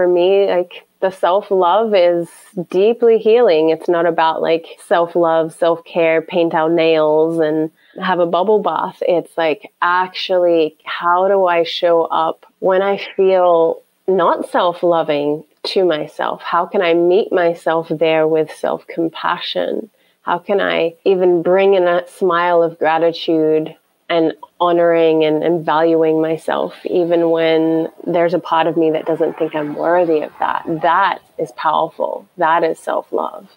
for me, like the self-love is deeply healing. It's not about like self-love, self-care, paint out nails and have a bubble bath. It's like, actually, how do I show up when I feel not self-loving to myself? How can I meet myself there with self-compassion? How can I even bring in a smile of gratitude and honoring and valuing myself, even when there's a part of me that doesn't think I'm worthy of that? That is powerful. That is self-love.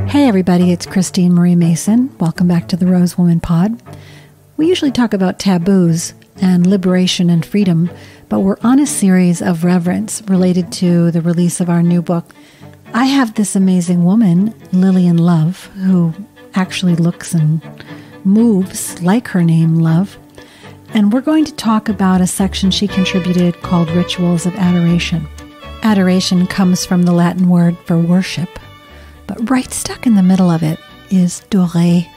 Hey everybody, it's Christine Marie Mason. Welcome back to the Rose Woman Pod. We usually talk about taboos and liberation and freedom, but we're on a series of reverence related to the release of our new book. I have this amazing woman, Lillian Love, who actually looks and moves like her name, Love. And we're going to talk about a section she contributed called Rituals of Adoration. Adoration comes from the Latin word for worship, but right stuck in the middle of it is doré,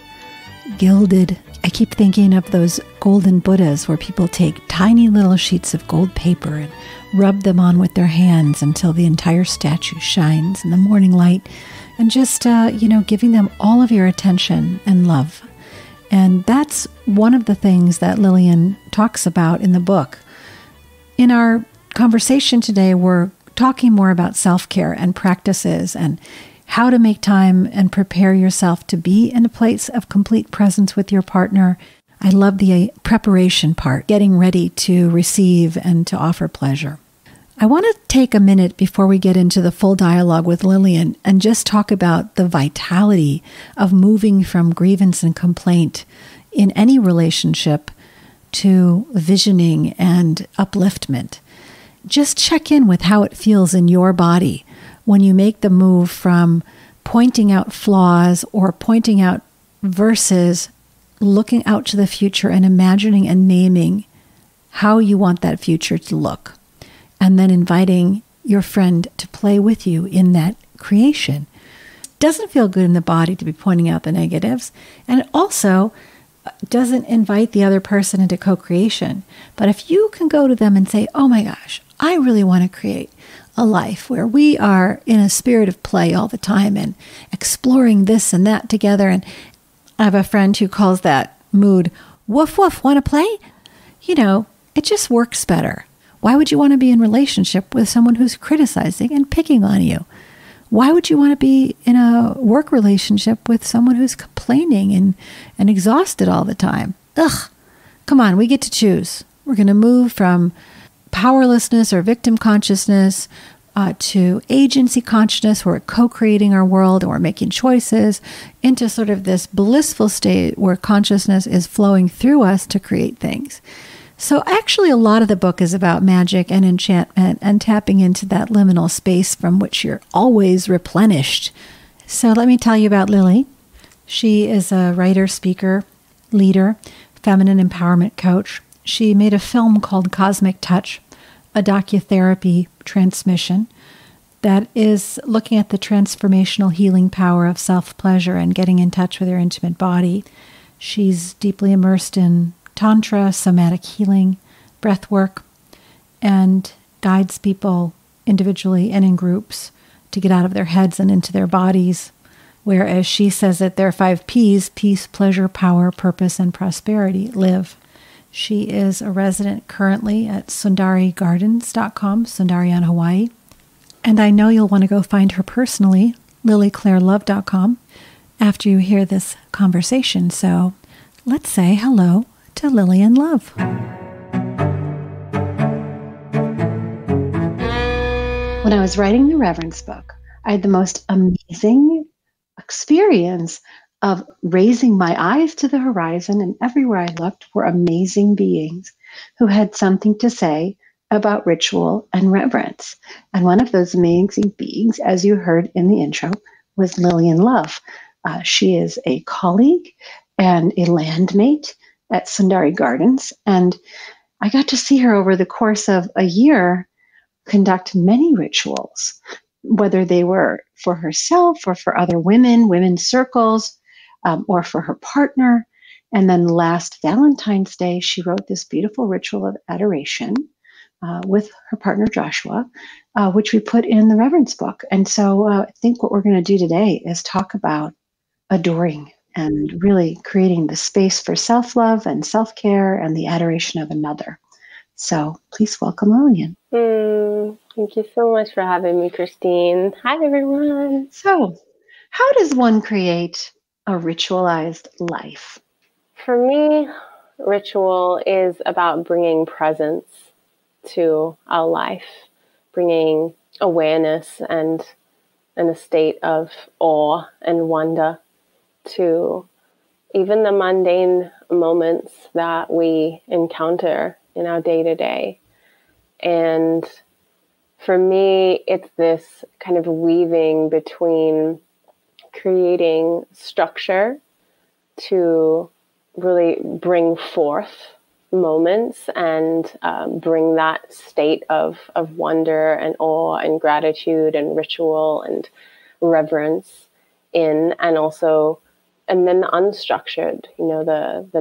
gilded. I keep thinking of those golden Buddhas where people take tiny little sheets of gold paper and rub them on with their hands until the entire statue shines in the morning light, and just, giving them all of your attention and love. And that's one of the things that Lillian talks about in the book. In our conversation today, we're talking more about self-care and practices and how to make time and prepare yourself to be in a place of complete presence with your partner. I love the preparation part, getting ready to receive and to offer pleasure. I want to take a minute before we get into the full dialogue with Lillian and just talk about the vitality of moving from grievance and complaint in any relationship to visioning and upliftment. Just check in with how it feels in your body when you make the move from pointing out flaws or pointing out versus looking out to the future and imagining and naming how you want that future to look, and then inviting your friend to play with you in that creation. It doesn't feel good in the body to be pointing out the negatives, and it also doesn't invite the other person into co-creation. But if you can go to them and say, oh my gosh, I really want to create a life where we are in a spirit of play all the time and exploring this and that together. And I have a friend who calls that mood, woof, woof, want to play? It just works better. Why would you want to be in relationship with someone who's criticizing and picking on you? Why would you want to be in a work relationship with someone who's complaining and exhausted all the time? Ugh, come on, we get to choose. We're going to move from powerlessness or victim consciousness to agency consciousness, where we're co-creating our world and we're making choices, into sort of this blissful state where consciousness is flowing through us to create things. So actually a lot of the book is about magic and enchantment and tapping into that liminal space from which you're always replenished. So let me tell you about Lily. She is a writer, speaker, leader, feminine empowerment coach. She made a film called Cosmic Touch, a docutherapy transmission that is looking at the transformational healing power of self-pleasure and getting in touch with your intimate body. She's deeply immersed in Tantra, somatic healing, breath work, and guides people individually and in groups to get out of their heads and into their bodies, where, as she says it, there are 5 Ps: peace, pleasure, power, purpose, and prosperity. Live. She is a resident currently at sundarigardens.com, Sundari on Hawaii. And I know you'll want to go find her personally, lilyclairelove.com, after you hear this conversation. So let's say hello to Lillian Love. When I was writing the Reverence book, I had the most amazing experience of raising my eyes to the horizon, and everywhere I looked were amazing beings who had something to say about ritual and reverence. And one of those amazing beings, as you heard in the intro, was Lillian Love. She is a colleague and a landmate at Sundari Gardens, and I got to see her over the course of a year conduct many rituals, whether they were for herself or for other women, women's circles, or for her partner. And then last Valentine's Day, she wrote this beautiful ritual of adoration with her partner Joshua, which we put in the Reverence book. And so I think what we're going to do today is talk about adoring and really creating the space for self-love and self-care and the adoration of another. So please welcome Lillian. Thank you so much for having me, Christine. Hi, everyone. So how does one create a ritualized life? For me, ritual is about bringing presence to our life, bringing awareness and a state of awe and wonder to even the mundane moments that we encounter in our day-to-day. And for me, it's this kind of weaving between creating structure to really bring forth moments and bring that state of wonder and awe and gratitude and ritual and reverence in, and also, and then the unstructured, the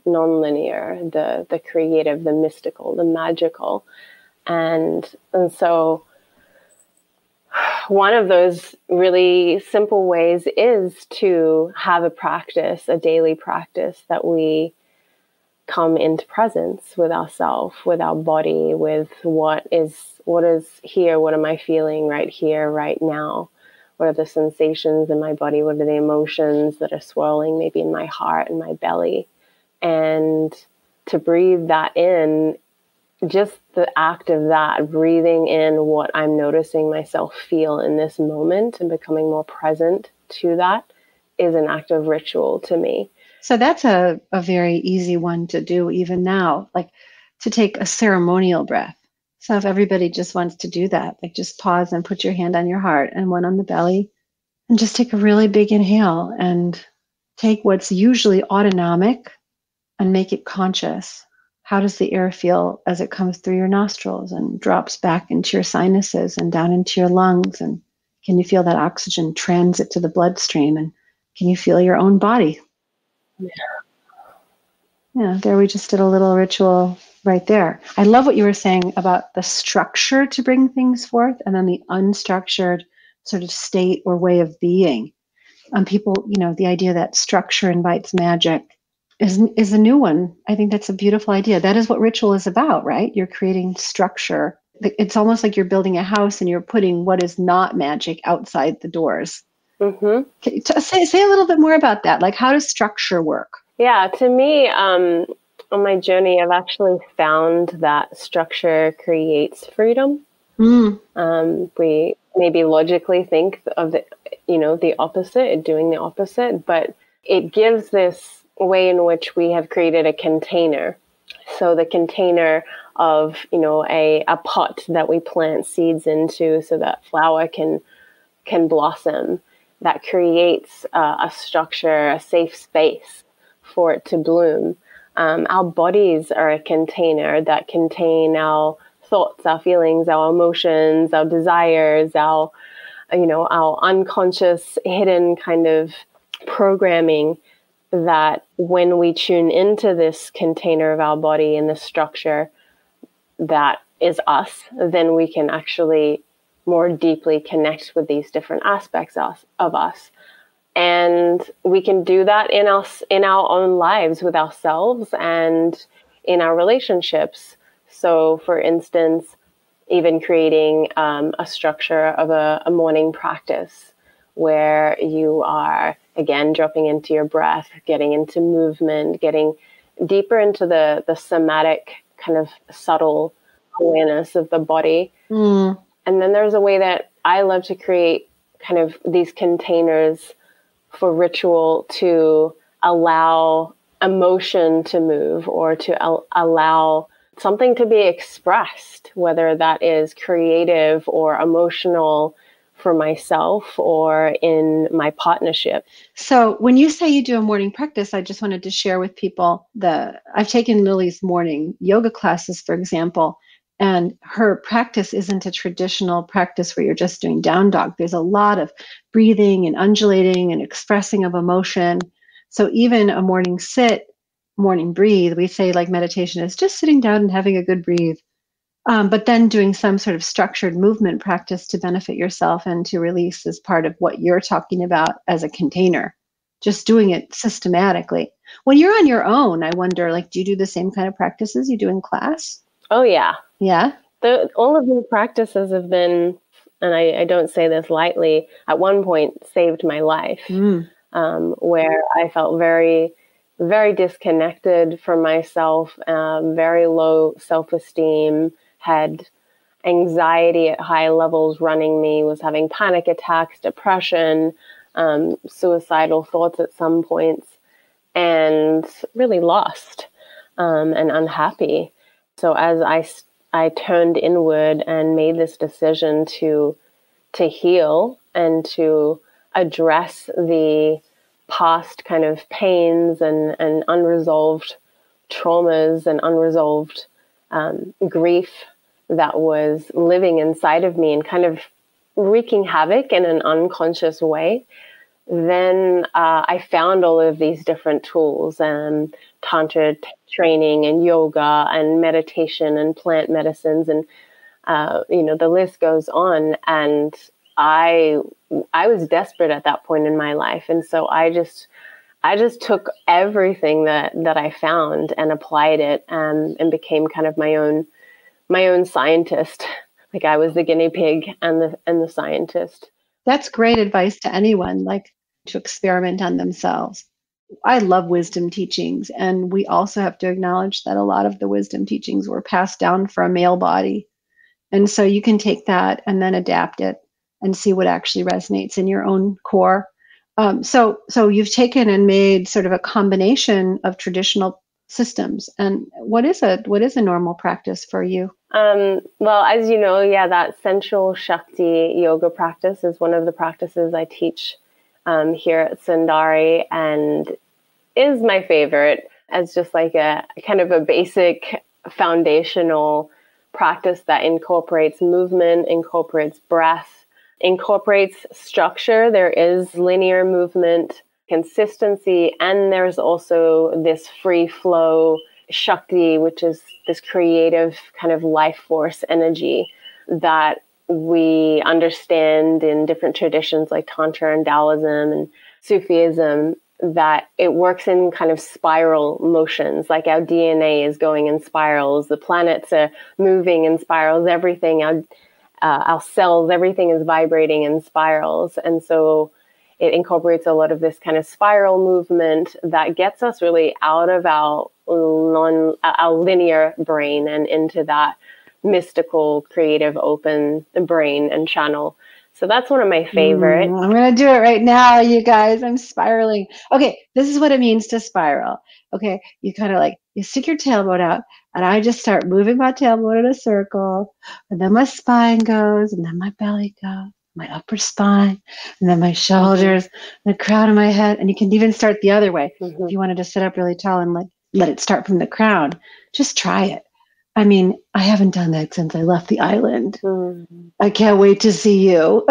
non-linear, the creative, the mystical, the magical. And so one of those really simple ways is to have a practice, a daily practice that we come into presence with ourselves, with our body, with what is here, what am I feeling right here, right now? What are the sensations in my body? What are the emotions that are swirling maybe in my heart and my belly? And to breathe that in, just the act of that, breathing in what I'm noticing myself feel in this moment and becoming more present to that, is an act of ritual to me. So that's a very easy one to do even now, like to take a ceremonial breath. So if everybody just wants to do that, like just pause and put your hand on your heart and one on the belly and just take a really big inhale and take what's usually autonomic and make it conscious. How does the air feel as it comes through your nostrils and drops back into your sinuses and down into your lungs? And can you feel that oxygen transit to the bloodstream? And can you feel your own body? Yeah, there we just did a little ritual right there. I love what you were saying about the structure to bring things forth and then the unstructured sort of state or way of being. People, the idea that structure invites magic is a new one. I think that's a beautiful idea. That is what ritual is about, right? You're creating structure. It's almost like you're building a house and you're putting what is not magic outside the doors. Mm-hmm. Say a little bit more about that. Like, how does structure work? Yeah, to me, on my journey, I've actually found that structure creates freedom. We maybe logically think of the opposite, doing the opposite, but it gives this way in which we have created a container. So the container of, a pot that we plant seeds into so that flower can blossom, that creates a structure, a safe space for it to bloom. Our bodies are a container that contain our thoughts, our feelings, our emotions, our desires, our unconscious hidden kind of programming, that when we tune into this container of our body and the structure that is us, then we can actually more deeply connect with these different aspects of us. And we can do that in our own lives with ourselves and in our relationships. So, for instance, even creating a structure of a morning practice where you are, again, dropping into your breath, getting into movement, getting deeper into the somatic kind of subtle awareness of the body. And then there's a way that I love to create kind of these containers for ritual to allow emotion to move or to allow something to be expressed, whether that is creative or emotional for myself or in my partnership. So when you say you do a morning practice, I just wanted to share with people I've taken Lily's morning yoga classes, for example, and her practice isn't a traditional practice where you're just doing down dog. There's a lot of breathing and undulating and expressing of emotion. So even a morning sit, morning breathe, we say like meditation is just sitting down and having a good breathe. But then doing some sort of structured movement practice to benefit yourself and to release is part of what you're talking about as a container. Just doing it systematically. When you're on your own, I wonder, like, do you do the same kind of practices you do in class? Oh, yeah. Yeah? All of these practices have been, and I don't say this lightly, at one point saved my life, where I felt very, very disconnected from myself, very low self-esteem, had anxiety at high levels running me, was having panic attacks, depression, suicidal thoughts at some points, and really lost and unhappy. So as I turned inward and made this decision to heal and to address the past kind of pains and unresolved traumas and unresolved grief that was living inside of me and kind of wreaking havoc in an unconscious way, then I found all of these different tools and tantra training and yoga and meditation and plant medicines and the list goes on. And I was desperate at that point in my life, and so I just took everything that I found and applied it and became kind of my own scientist. Like I was the guinea pig and the scientist. That's great advice to anyone, like to experiment on themselves. I love wisdom teachings, and we also have to acknowledge that a lot of the wisdom teachings were passed down for a male body. And so you can take that and then adapt it and see what actually resonates in your own core. So you've taken and made sort of a combination of traditional systems. And what is a normal practice for you? Well, as you know, that sensual Shakti yoga practice is one of the practices I teach here at Sundari, and is my favorite as just like a kind of a basic foundational practice that incorporates movement, incorporates breath, incorporates structure. There is linear movement, consistency, and there's also this free flow Shakti, which is this creative kind of life force energy that we understand in different traditions like Tantra and Taoism and Sufism, that it works in kind of spiral motions, like our DNA is going in spirals, the planets are moving in spirals, everything, our cells, everything is vibrating in spirals. And so it incorporates a lot of this kind of spiral movement that gets us really out of our linear brain and into that mystical, creative, open brain and channel. So that's one of my favorites. I'm going to do it right now, you guys. I'm spiraling. Okay, this is what it means to spiral. Okay, you kind of like, you stick your tailbone out, and I just start moving my tailbone in a circle, and then my spine goes, and then my belly goes, my upper spine, and then my shoulders, and the crown of my head. And you can even start the other way. If you wanted to sit up really tall and like let it start from the crown, just try it. I mean, I haven't done that since I left the island. I can't wait to see you.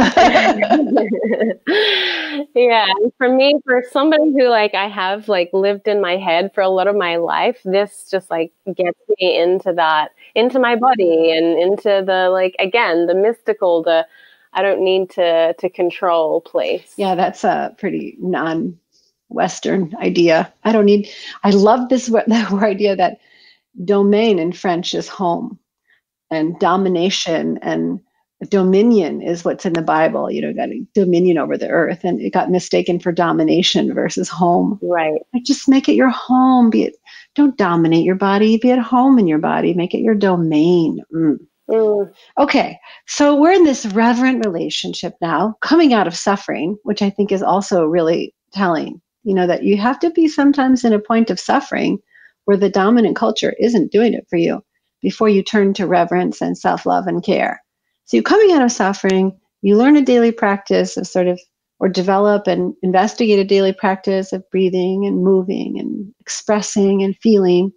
Yeah. For me, for somebody who like I have like lived in my head for a lot of my life, this just like gets me into that, into my body and into the, like, again, the mystical, I don't need to control place. Yeah, that's a pretty non-Western idea. I love this idea that domain in French is home, and domination and dominion is what's in the Bible. You know, got dominion over the earth, and it got mistaken for domination versus home. Right. Like, just make it your home. Don't dominate your body. Be at home in your body. Make it your domain. Okay, so we're in this reverent relationship now, coming out of suffering, which I think is also really telling. You know, that you have to be sometimes in a point of suffering where the dominant culture isn't doing it for you before you turn to reverence and self-love and care. So you're coming out of suffering, you learn a daily practice of or develop and investigate a daily practice of breathing and moving and expressing and feeling.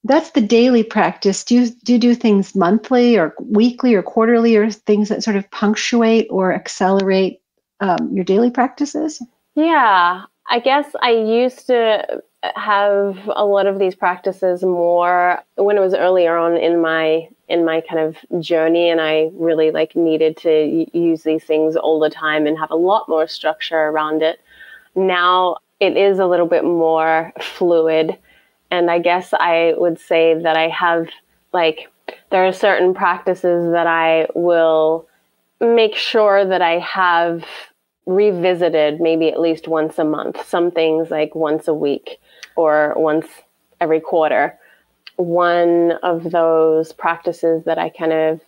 That's the daily practice. Do you do things monthly or weekly or quarterly, or things that sort of punctuate or accelerate your daily practices? Yeah, I guess I used to have a lot of these practices more when it was earlier on in my kind of journey, and I really like needed to use these things all the time and have a lot more structure around it. Now it is a little bit more fluid, and I guess I would say that I have there are certain practices that I will make sure that I have revisited maybe at least once a month, some things like once a week or once every quarter. One of those practices that I kind of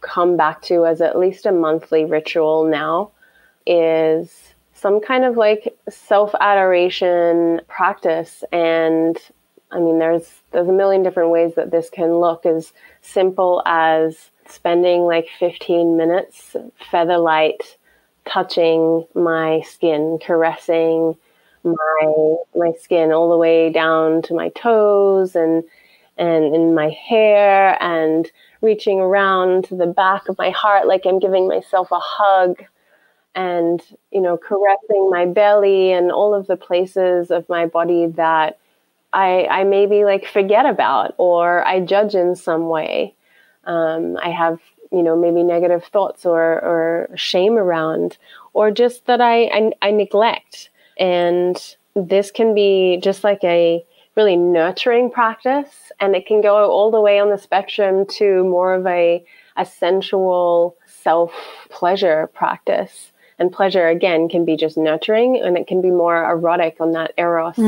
come back to as at least a monthly ritual now is some kind of like self-adoration practice. And I mean, there's a million different ways that this can look, as simple as spending like 15 minutes feather light touching my skin, caressing my skin all the way down to my toes and in my hair, and reaching around to the back of my heart like I'm giving myself a hug, and caressing my belly and all of the places of my body that I maybe like forget about or I judge in some way. I have maybe negative thoughts or shame around, or just that I neglect. And this can be just like a really nurturing practice, and it can go all the way on the spectrum to more of a sensual self-pleasure practice. And pleasure, again, can be just nurturing, and it can be more erotic on that eros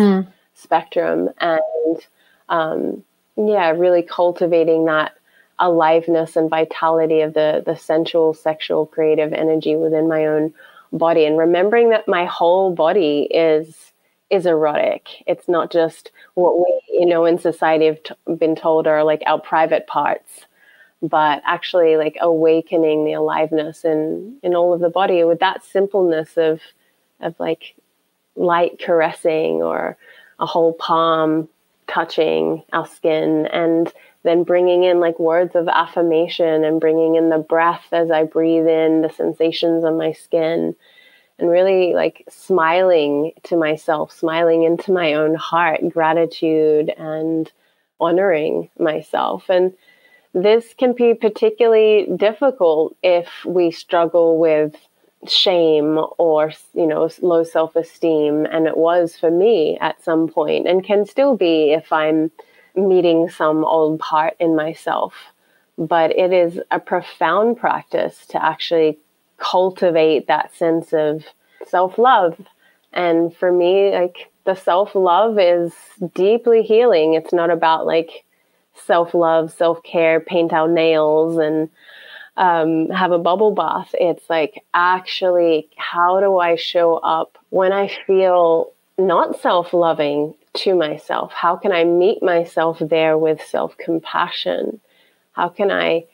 spectrum. And really cultivating that aliveness and vitality of the sensual, sexual, creative energy within my own body, and remembering that my whole body is erotic. It's not just what we, in society have been told are like our private parts, but actually like awakening the aliveness in all of the body with that simpleness of like light caressing or a whole palm touching our skin, and then bringing in like words of affirmation and bringing in the breath as I breathe in the sensations on my skin, and really like smiling to myself, smiling into my own heart, gratitude and honoring myself. And this can be particularly difficult if we struggle with shame or, low self-esteem. And it was for me at some point, and can still be if I'm meeting some old part in myself. But it is a profound practice to actually cultivate that sense of self-love. And for me, like the self-love is deeply healing. It's not about like self-love, self-care, paint our nails and have a bubble bath. It's like, actually, how do I show up when I feel not self-loving to myself? How can I meet myself there with self-compassion? How can I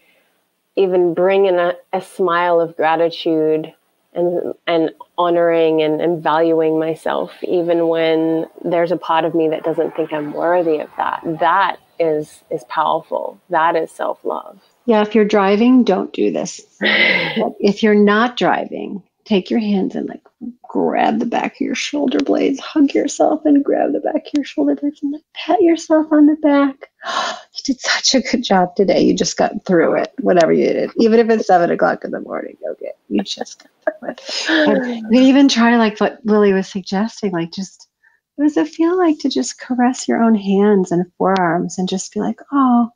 even bring in a smile of gratitude and honoring and valuing myself, even when there's a part of me that doesn't think I'm worthy of that? That is powerful. That is self-love. Yeah, if you're driving, don't do this. If you're not driving, take your hands and like grab the back of your shoulder blades, hug yourself and grab the back of your shoulder blades and like pat yourself on the back. You did such a good job today. You just got through it, whatever you did. Even if it's 7:00 in the morning, okay, you just got through it. And you can even try like what Lily was suggesting, like just, what does it feel like to just caress your own hands and forearms and just be like, oh,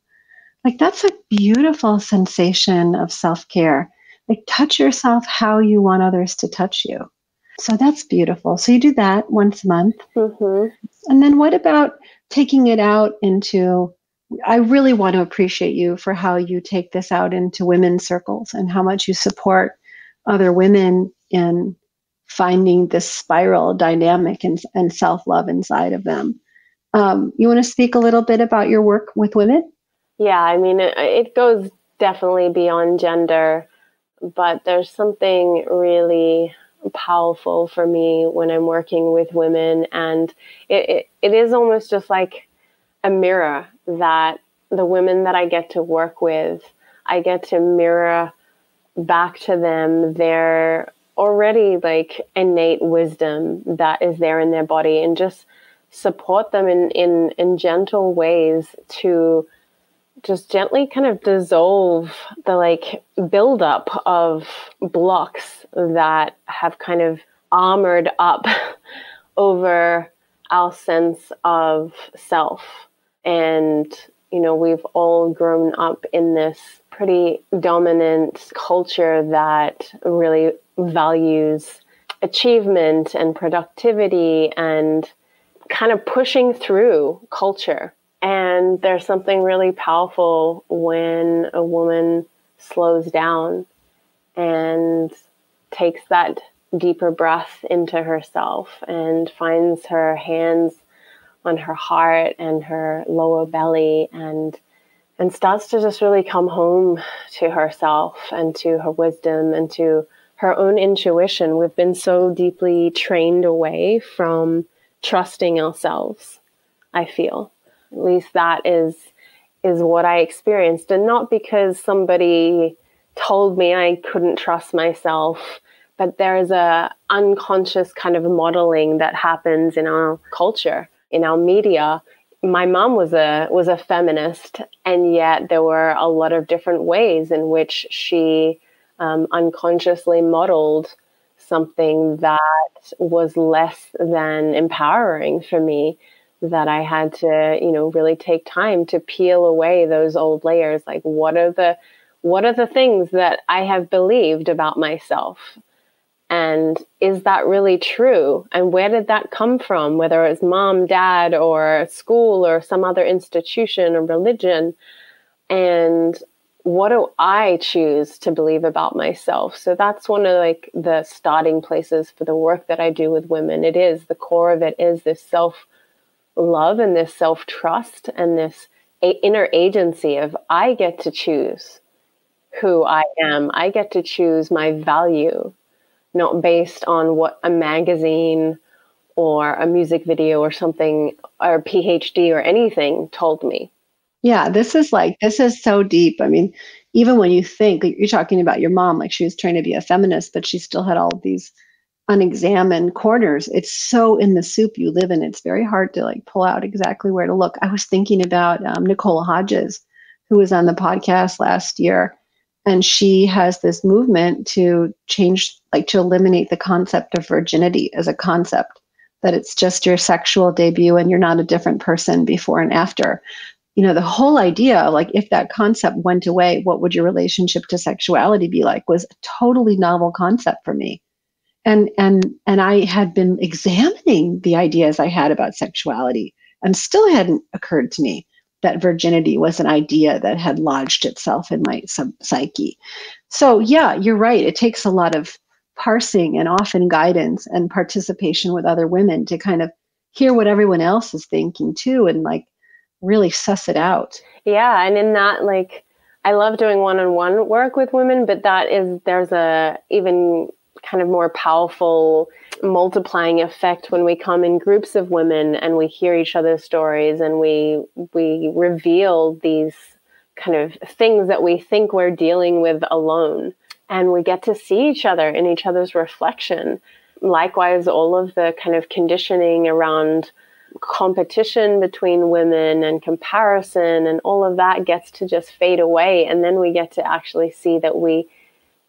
like that's a beautiful sensation of self-care. Like touch yourself how you want others to touch you. So that's beautiful. So you do that once a month. Mm-hmm. And then what about taking it out into, I really want to appreciate you for how you take this out into women's circles and how much you support other women in finding this spiral dynamic and self-love inside of them. You want to speak a little bit about your work with women? Yeah, I mean, it goes definitely beyond gender, but there's something really powerful for me when I'm working with women. And it is almost just like a mirror that the women that I get to work with, I get to mirror back to them their already like innate wisdom that is there in their body, and just support them in gentle ways to just gently kind of dissolve the like buildup of blocks that have kind of armored up over our sense of self. And, you know, we've all grown up in this pretty dominant culture that really values achievement and productivity and kind of pushing through culture. And there's something really powerful when a woman slows down and takes that deeper breath into herself and finds her hands on her heart and her lower belly and starts to just really come home to herself and to her wisdom and to her own intuition. We've been so deeply trained away from trusting ourselves, I feel. At least that is what I experienced. And not because somebody told me I couldn't trust myself, but there's a unconscious kind of modeling that happens in our culture, in our media. My mom was a feminist, and yet there were a lot of different ways in which she unconsciously modeled something that was less than empowering for me, that I had to, you know, really take time to peel away those old layers. Like, what are the things that I have believed about myself? And is that really true? And where did that come from? Whether it's mom, dad, or school, or some other institution or religion. And what do I choose to believe about myself? So that's one of like the starting places for the work that I do with women. It is, the core of it is this self-love and this self-trust and this inner agency of I get to choose who I am. I get to choose my value, not based on what a magazine or a music video or something or a PhD or anything told me. Yeah, this is so deep. I mean, even when you think, like, you're talking about your mom, like she was trying to be a feminist, but she still had all of these unexamined corners. It's so in the soup you live in. It's very hard to like pull out exactly where to look. I was thinking about Nicole Hodges, who was on the podcast last year, and she has this movement to change, like to eliminate the concept of virginity as a concept, that it's just your sexual debut and you're not a different person before and after. You know, the whole idea, like if that concept went away, what would your relationship to sexuality be like, was a totally novel concept for me. And I had been examining the ideas I had about sexuality, and still hadn't occurred to me that virginity was an idea that had lodged itself in my psyche. So yeah, you're right. It takes a lot of parsing and often guidance and participation with other women to kind of hear what everyone else is thinking too, and like really suss it out. Yeah. And in that, like, I love doing one-on-one work with women, but there's a even kind of more powerful multiplying effect when we come in groups of women and we hear each other's stories and we reveal these kind of things that we think we're dealing with alone, and we get to see each other in each other's reflection. Likewise, all of the kind of conditioning around competition between women and comparison and all of that gets to just fade away, and then we get to actually see that we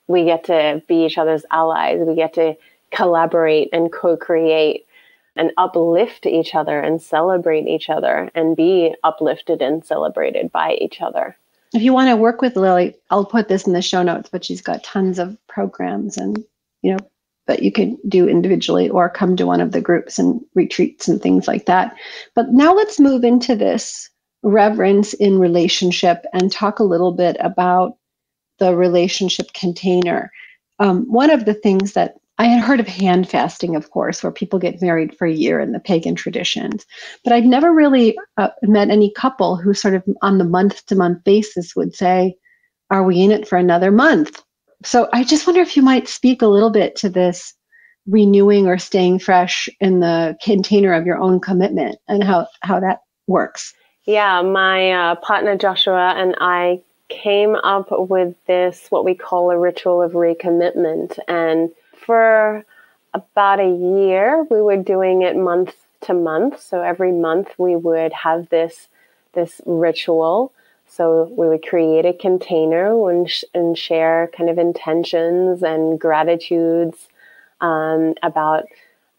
get to be each other's allies. We get to collaborate and co-create and uplift each other and celebrate each other and be uplifted and celebrated by each other. If you want to work with Lily, I'll put this in the show notes, but she's got tons of programs and, you know, that you can do individually or come to one of the groups and retreats and things like that. But now let's move into this reverence in relationship and talk a little bit about the relationship container. One of the things that I had heard of hand fasting, of course, where people get married for a year in the pagan traditions, but I'd never really met any couple who sort of on the month-to-month basis would say, are we in it for another month? So I just wonder if you might speak a little bit to this renewing or staying fresh in the container of your own commitment and how that works. Yeah, my partner Joshua and I came up with this, what we call a ritual of recommitment. And for about a year, we were doing it month to month. So every month we would have this ritual. So we would create a container and share kind of intentions and gratitudes about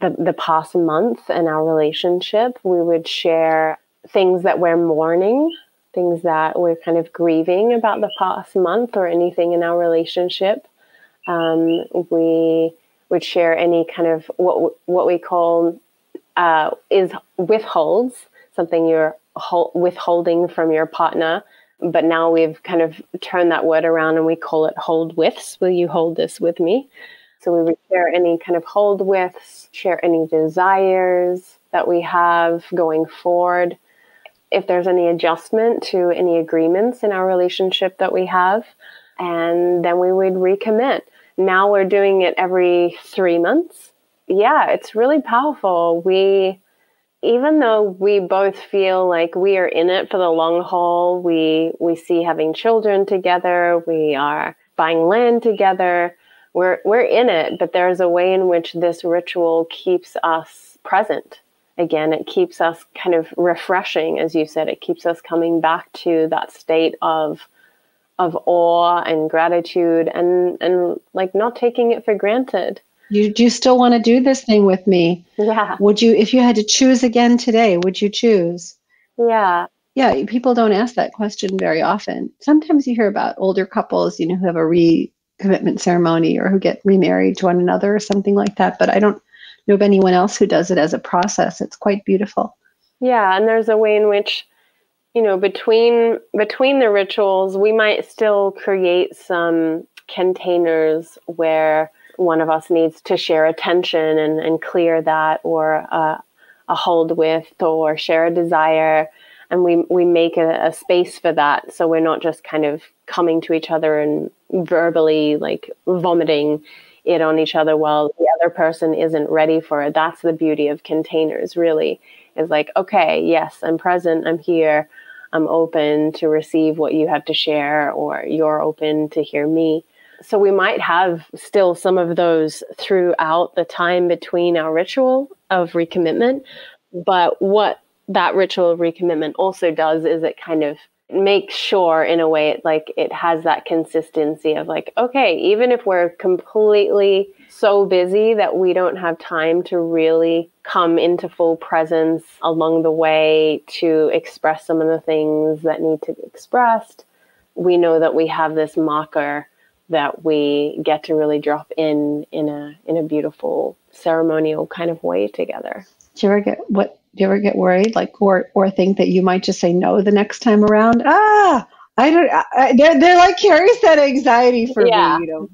the past month and our relationship. We would share things that we're mourning, things that we're kind of grieving about the past month or anything in our relationship. We would share any kind of what we call is withholds, something you're withholding from your partner. But now we've kind of turned that word around and we call it hold withs. Will you hold this with me? So we would share any kind of hold withs, share any desires that we have going forward. If there's any adjustment to any agreements in our relationship that we have, and then we would recommit. Now we're doing it every 3 months. Yeah, it's really powerful. Even though we both feel like we are in it for the long haul, we see having children together, we are buying land together, we're in it, but there's a way in which this ritual keeps us present. Again, it keeps us kind of refreshing, as you said. It keeps us coming back to that state of awe and gratitude and like not taking it for granted. Do you still want to do this thing with me? Yeah. Would you, if you had to choose again today, would you choose? Yeah. Yeah, people don't ask that question very often. Sometimes you hear about older couples, who have a recommitment ceremony or who get remarried to one another or something like that. But I don't know of anyone else who does it as a process. It's quite beautiful. Yeah, and there's a way in which, between the rituals, we might still create some containers where one of us needs to share attention and clear that, or a hold with, or share a desire. And we make a space for that. So we're not just kind of coming to each other and verbally like vomiting it on each other while the other person isn't ready for it. That's the beauty of containers, really, is like, okay, yes, I'm present, I'm here, I'm open to receive what you have to share, or you're open to hear me. So we might have still some of those throughout the time between our ritual of recommitment. But what that ritual of recommitment also does is it kind of makes sure, in a way, it has that consistency of like, okay, even if we're completely so busy that we don't have time to really come into full presence along the way to express some of the things that need to be expressed, we know that we have this marker that we get to really drop in a beautiful ceremonial kind of way together. Do you ever get worried, or think that you might just say no the next time around? They're like, Carrie's that anxiety for me.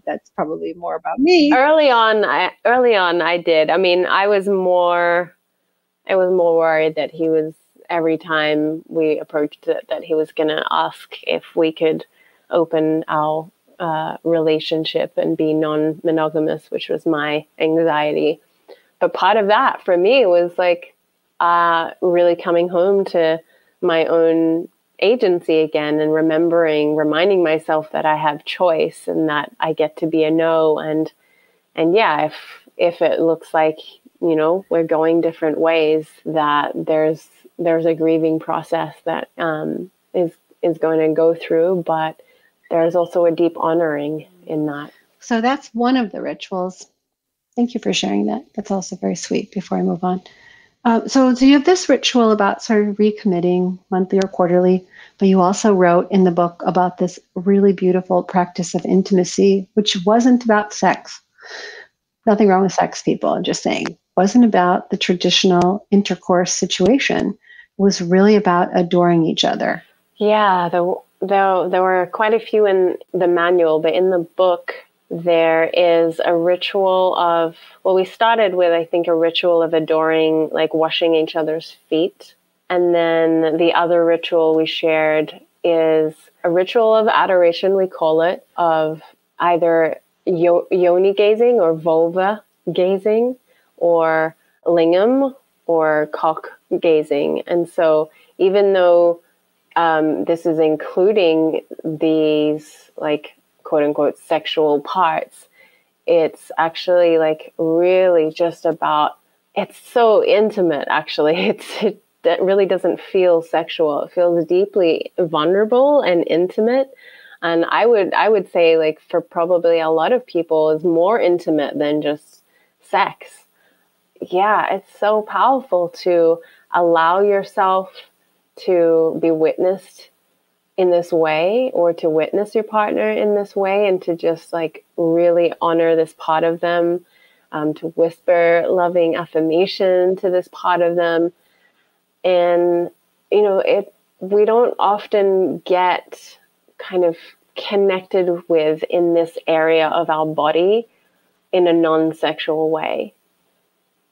That's probably more about me. Early on, I did. I mean, I was more worried that he was, every time we approached it, that he was going to ask if we could open our relationship and be non-monogamous, which was my anxiety. But part of that for me was like really coming home to my own agency again, and reminding myself that I have choice and that I get to be a no. And yeah, if it looks like, we're going different ways, that there's a grieving process that is going to go through, but there's also a deep honoring in that. So that's one of the rituals. Thank you for sharing that. That's also very sweet. Before I move on. So you have this ritual about sort of recommitting monthly or quarterly, but you also wrote in the book about this really beautiful practice of intimacy, which wasn't about sex. Nothing wrong with sex, people. I'm just saying. It wasn't about the traditional intercourse situation. It was really about adoring each other. Yeah, there were quite a few in the manual, but in the book, there is a ritual of, we started with, I think, a ritual of adoring, like washing each other's feet. And then the other ritual we shared is a ritual of adoration, we call it, of either yoni gazing or vulva gazing, or lingam or cock gazing. And so even though this is including these, like, quote unquote sexual parts, it's actually like really just about it's so intimate, actually. That really doesn't feel sexual. It feels deeply vulnerable and intimate. And I would say, like, for probably a lot of people, is more intimate than just sex. Yeah, it's so powerful to allow yourself to be witnessed in this way, or to witness your partner in this way, and to just like really honor this part of them, to whisper loving affirmation to this part of them. And, we don't often get kind of connected with in this area of our body in a non-sexual way.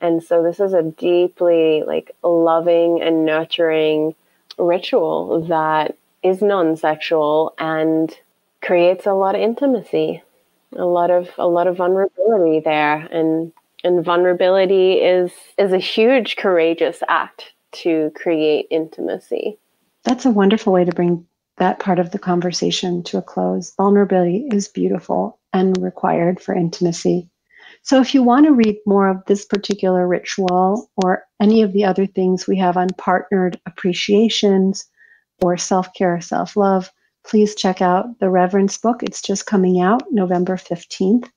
And so this is a deeply like loving and nurturing ritual that is non-sexual and creates a lot of intimacy, a lot of vulnerability there. And vulnerability is a huge courageous act to create intimacy. That's a wonderful way to bring that part of the conversation to a close. Vulnerability is beautiful and required for intimacy. So if you want to read more of this particular ritual or any of the other things we have on partnered appreciations or self-care, self-love, please check out the Reverence book. It's just coming out November 15th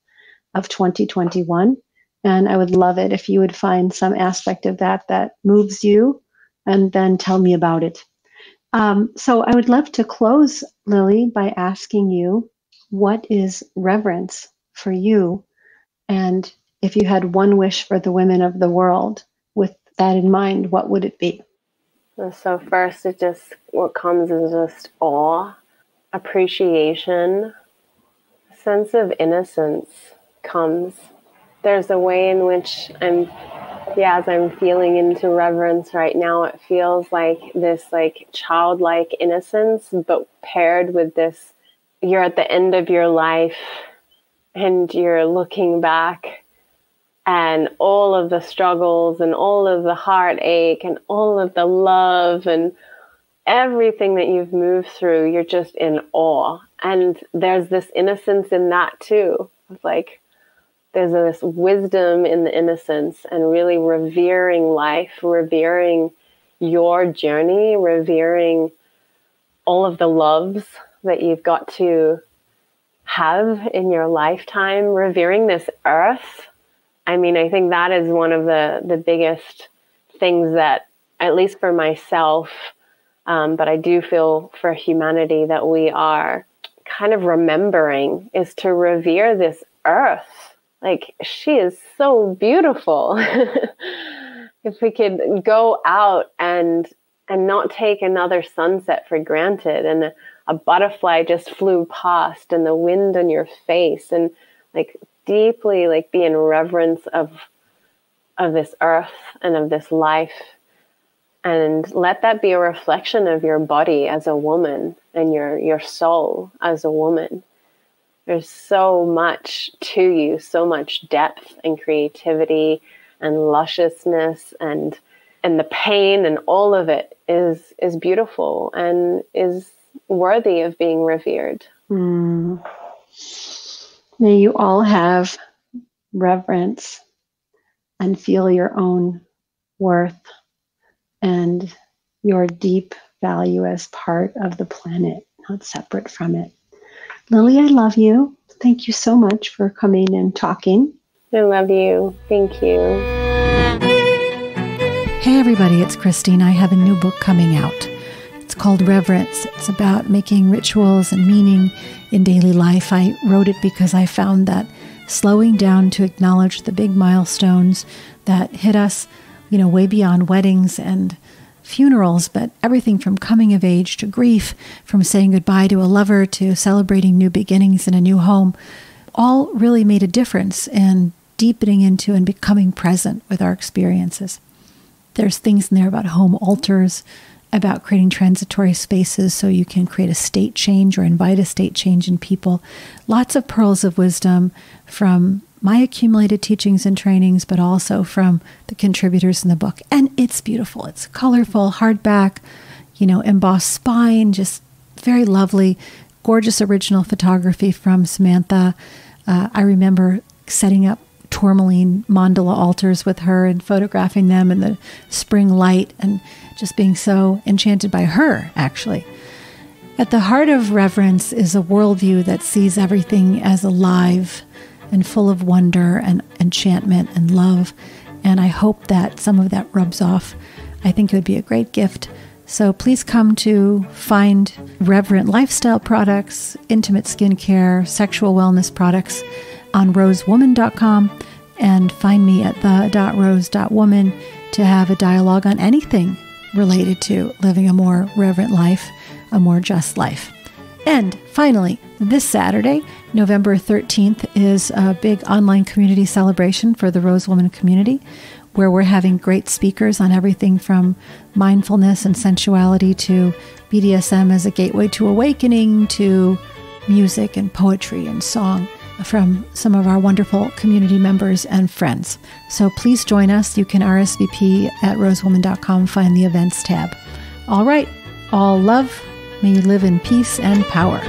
of 2021. And I would love it if you would find some aspect of that moves you, and then tell me about it. So I would love to close, Lily, by asking you, what is reverence for you? And if you had one wish for the women of the world, with that in mind, what would it be? So first, what comes is just awe, appreciation, a sense of innocence comes. There's a way in which as I'm feeling into reverence right now, it feels like this like childlike innocence, but paired with this, you're at the end of your life and you're looking back, and all of the struggles and all of the heartache and all of the love and everything that you've moved through, you're just in awe. And there's this innocence in that too. It's like, there's this wisdom in the innocence, and really revering life, revering your journey, revering all of the loves that you've got to have in your lifetime, revering this earth. I mean, I think that is one of the biggest things that, at least for myself, but I do feel for humanity, that we are kind of remembering, is to revere this earth. Like, she is so beautiful. If we could go out and not take another sunset for granted, and a butterfly just flew past, and the wind on your face, and like deeply like be in reverence of this earth and of this life, and let that be a reflection of your body as a woman and your soul as a woman. There's so much to you, so much depth and creativity and lusciousness, and the pain, and all of it is beautiful and is worthy of being revered. May you all have reverence and feel your own worth and your deep value as part of the planet, not separate from it. Lily, I love you. Thank you so much for coming and talking. I love you. Thank you. Hey everybody, it's Christine. I have a new book coming out. It's called Reverence. It's about making rituals and meaning in daily life. I wrote it because I found that slowing down to acknowledge the big milestones that hit us, way beyond weddings and funerals, but everything from coming of age to grief, from saying goodbye to a lover to celebrating new beginnings in a new home, all really made a difference in deepening into and becoming present with our experiences. There's things in there about home altars, about creating transitory spaces so you can create a state change or invite a state change in people. Lots of pearls of wisdom from my accumulated teachings and trainings, but also from the contributors in the book. And it's beautiful. It's colorful, hardback, embossed spine, just very lovely, gorgeous original photography from Samantha. I remember setting up tourmaline mandala altars with her and photographing them in the spring light and just being so enchanted by her, actually. At the heart of reverence is a worldview that sees everything as alive and full of wonder and enchantment and love. And I hope that some of that rubs off. I think it would be a great gift. So please come to find reverent lifestyle products, intimate skincare, sexual wellness products on rosewoman.com, and find me at the.rose.woman to have a dialogue on anything related to living a more reverent life, a more just life. And finally, this Saturday, November 13th, is a big online community celebration for the Rose Woman community, where we're having great speakers on everything from mindfulness and sensuality to BDSM as a gateway to awakening, to music and poetry and song from some of our wonderful community members and friends. So please join us. You can RSVP at rosewoman.com, find the events tab. All right, all love. May you live in peace and power.